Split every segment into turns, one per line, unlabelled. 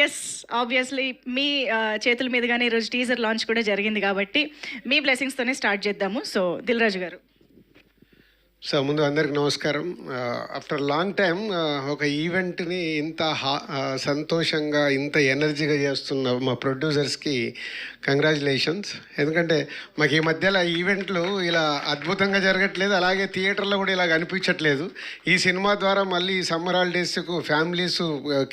Yes. Obviously మీ చేతుల మీదుగానే ఈరోజు teaser launch కూడా జరిగింది కాబట్టి, మీ బ్లెస్సింగ్స్‌తోనే స్టార్ట్ చేద్దాము. సో, దిల్ రాజు గారు.
సో ముందు అందరికి నమస్కారం. ఆఫ్టర్ లాంగ్ టైం ఒక ఈవెంట్ని ఇంత సంతోషంగా ఇంత ఎనర్జీగా చేస్తున్న మా ప్రొడ్యూసర్స్కి కంగ్రాచులేషన్స్. ఎందుకంటే మాకు ఈ మధ్యలో ఈవెంట్లు ఇలా అద్భుతంగా జరగట్లేదు, అలాగే థియేటర్లో కూడా ఇలా అనిపించట్లేదు. ఈ సినిమా ద్వారా మళ్ళీ ఈ సమ్మర్ హాలిడేస్కు ఫ్యామిలీస్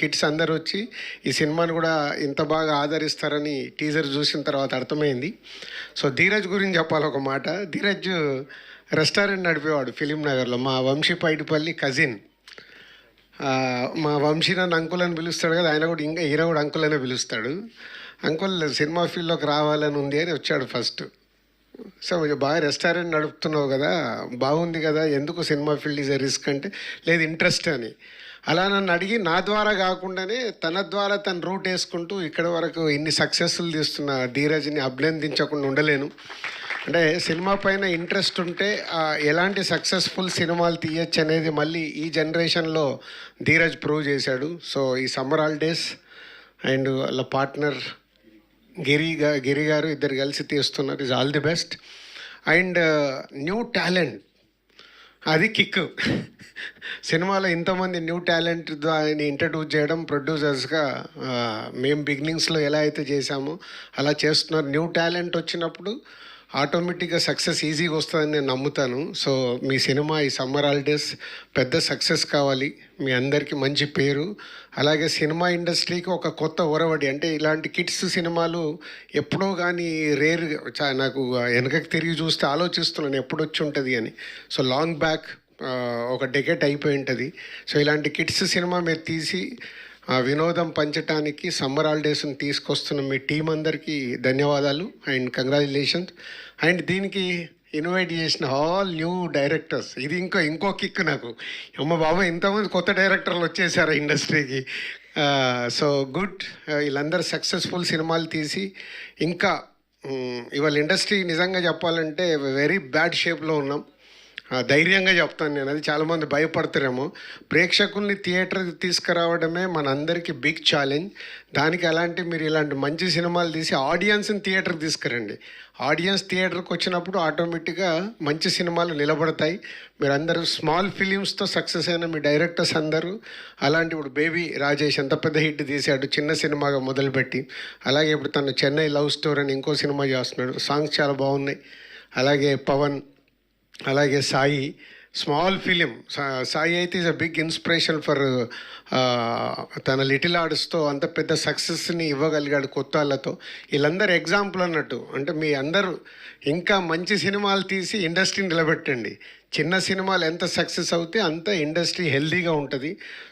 కిడ్స్ అందరు వచ్చి ఈ సినిమాని కూడా ఇంత బాగా ఆదరిస్తారని టీజర్ చూసిన తర్వాత అర్థమైంది. సో ధీరజ్ గురించి చెప్పాలి ఒక మాట. ధీరజ్ రెస్టారెంట్ నడిపేవాడు ఫిలిం నగర్లో. మా వంశీ పైడిపల్లి కజిన్. మా వంశీ నన్ను అంకుల్ అని పిలుస్తాడు కదా, ఆయన కూడా ఇంకా ఈయన కూడా అంకుల్ అనే పిలుస్తాడు. అంకుల్ సినిమా ఫీల్డ్లోకి రావాలని ఉంది అని వచ్చాడు ఫస్ట్. సో బాగా రెస్టారెంట్ నడుపుతున్నావు కదా, బాగుంది కదా, ఎందుకు cinema field is a risk అంటే, లేదు ఇంట్రెస్ట్ అని. అలా నన్ను అడిగి నా ద్వారా కాకుండానే తన ద్వారా తన రూట్ వేసుకుంటూ ఇక్కడ వరకు ఇన్ని సక్సెస్ఫుల్ తీస్తున్న ధీరజ్ని అభినందించకుండా ఉండలేను. అంటే సినిమా పైన ఇంట్రెస్ట్ ఉంటే ఎలాంటి సక్సెస్ఫుల్ సినిమాలు తీయచ్చు అనేది మళ్ళీ ఈ జనరేషన్లో ధీరజ్ ప్రూవ్ చేశాడు. సో ఈ సమ్మర్ హాలిడేస్ అండ్ వాళ్ళ పార్ట్నర్ గిరి గారు ఇద్దరు కలిసి తీస్తున్నారు. Is all the best. And new talent అది కిక్. సినిమాలో ఇంతమంది న్యూ టాలెంట్ దాన్ని ఇంట్రడ్యూస్ చేయడం ప్రొడ్యూసర్స్గా మేము బిగినింగ్స్లో ఎలా అయితే చేశామో అలా చేస్తున్నారు. న్యూ టాలెంట్ వచ్చినప్పుడు ఆటోమేటిక్గా సక్సెస్ ఈజీగా వస్తుందని నేను నమ్ముతాను. సో మీ సినిమా ఈ సమ్మర్ హాలిడేస్ పెద్ద సక్సెస్ కావాలి, మీ అందరికీ మంచి పేరు, అలాగే సినిమా ఇండస్ట్రీకి ఒక కొత్త ఒరవడి. అంటే ఇలాంటి కిడ్స్ సినిమాలు ఎప్పుడో కానీ రేర్, నాకు వెనకకి తిరిగి చూస్తే ఆలోచిస్తున్నాను ఎప్పుడు వచ్చి ఉంటుంది అని. సో లాంగ్ బ్యాక్ ఒక డెకెట్ అయిపోయి ఉంటుంది. సో ఇలాంటి కిడ్స్ సినిమా మీరు తీసి వినోదం పంచటానికి సమ్మర్ హాలిడేస్ని తీసుకొస్తున్న మీ టీం అందరికీ ధన్యవాదాలు అండ్ కంగ్రాచులేషన్స్. అండ్ దీనికి ఇన్వైట్ చేసిన ఆల్ న్యూ డైరెక్టర్స్, ఇది ఇంకో కిక్ నాకు. అమ్మ బాబా ఇంతమంది కొత్త డైరెక్టర్లు వచ్చేసారు ఇండస్ట్రీకి. సో గుడ్, వీళ్ళందరూ సక్సెస్ఫుల్ సినిమాలు తీసి ఇంకా ఇవాళ ఇండస్ట్రీ నిజంగా చెప్పాలంటే వెరీ బ్యాడ్ షేప్లో ఉన్నాం. ధైర్యంగా చెప్తాను నేను, అది చాలామంది భయపడతారేమో. ప్రేక్షకుల్ని థియేటర్కి తీసుకురావడమే మనందరికీ బిగ్ ఛాలెంజ్. దానికి మీరు ఇలాంటి మంచి సినిమాలు తీసి ఆడియన్స్ని థియేటర్కి తీసుకురండి. ఆడియన్స్ థియేటర్కి వచ్చినప్పుడు ఆటోమేటిక్గా మంచి సినిమాలు నిలబడతాయి. మీరందరూ స్మాల్ ఫిలిమ్స్తో సక్సెస్ అయిన మీ డైరెక్టర్స్ అందరూ, అలాంటి ఇప్పుడు బేబీ రాజేష్ ఎంత పెద్ద హిట్ తీశాడు చిన్న సినిమాగా మొదలుపెట్టి. అలాగే ఇప్పుడు తను చెన్నై లవ్ స్టోరీ అని ఇంకో సినిమా చేస్తున్నాడు, సాంగ్స్ చాలా బాగున్నాయి. అలాగే పవన్, అలాగే సాయి, స్మాల్ ఫిలిం. సాయి అయితే is a big inspiration for తన లిటిల్ ఆర్ట్స్తో అంత పెద్ద సక్సెస్ని ఇవ్వగలిగాడు కొత్త వాళ్ళతో. వీళ్ళందరూ ఎగ్జాంపుల్ అన్నట్టు. అంటే మీ అందరూ ఇంకా మంచి సినిమాలు తీసి ఇండస్ట్రీని నిలబెట్టండి. చిన్న సినిమాలు ఎంత సక్సెస్ అవుతే అంత ఇండస్ట్రీ హెల్దీగా ఉంటుంది.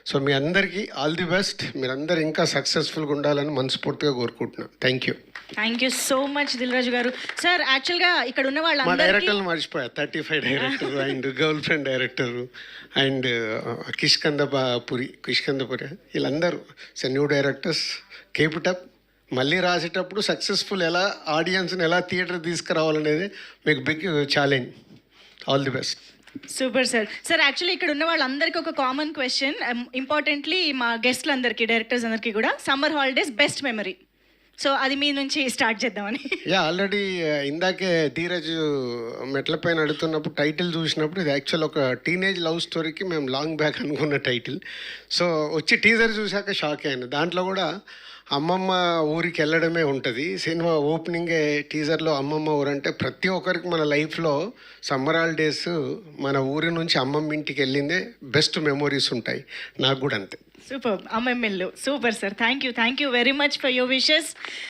సో మీ అందరికీ ఆల్ ది బెస్ట్. మీరందరూ ఇంకా సక్సెస్ఫుల్గా ఉండాలని మనస్ఫూర్తిగా కోరుకుంటున్నాను. Thank you
so much Dil Raju garu. Sir యాక్చువల్గా ఇక్కడ ఉన్న
మా
వాళ్ళందరికీ
డైరెక్టర్లు మర్చిపోయా, 35 director and girlfriend director and Kishkindhapuri వీళ్ళందరూ new directors. Keep it up. మళ్ళీ రాసేటప్పుడు సక్సెస్ఫుల్ ఎలా ఆడియన్స్ని ఎలా థియేటర్ తీసుకురావాలనేది మీకు big challenge. All the best.
Super sir. Sir actually ఇక్కడ ఉన్న వాళ్ళందరికీ ఒక కామన్ క్వశ్చన్, ఇంపార్టెంట్లీ మా గెస్ట్లందరికీ, డైరెక్టర్స్ అందరికీ కూడా, summer holidays best memory. So అది మీ నుంచి స్టార్ట్ చేద్దామని.
ఆల్రెడీ ఇందాకే ధీరజ్ మెట్లపైన అడుగుతున్నప్పుడు టైటిల్ చూసినప్పుడు ఇది యాక్చువల్ ఒక టీనేజ్ లవ్ స్టోరీకి మేము లాంగ్ బ్యాక్ అనుకున్న టైటిల్. సో వచ్చి టీజర్ చూశాక షాక్ అయ్యాను. దాంట్లో కూడా అమ్మమ్మ ఊరికి వెళ్ళడమే ఉంటుంది. సినిమా ఓపెనింగే టీజర్లో అమ్మమ్మ ఊరు అంటే ప్రతి ఒక్కరికి మన లైఫ్లో సమ్మర్ హాలిడేస్ మన ఊరి నుంచి అమ్మమ్మ ఇంటికి వెళ్ళిందే బెస్ట్ మెమొరీస్ ఉంటాయి. నాకు కూడా అంతే.
సూపర్. అమ్మమ్మిల్లు. Super sir. Thank you very much for your wishes.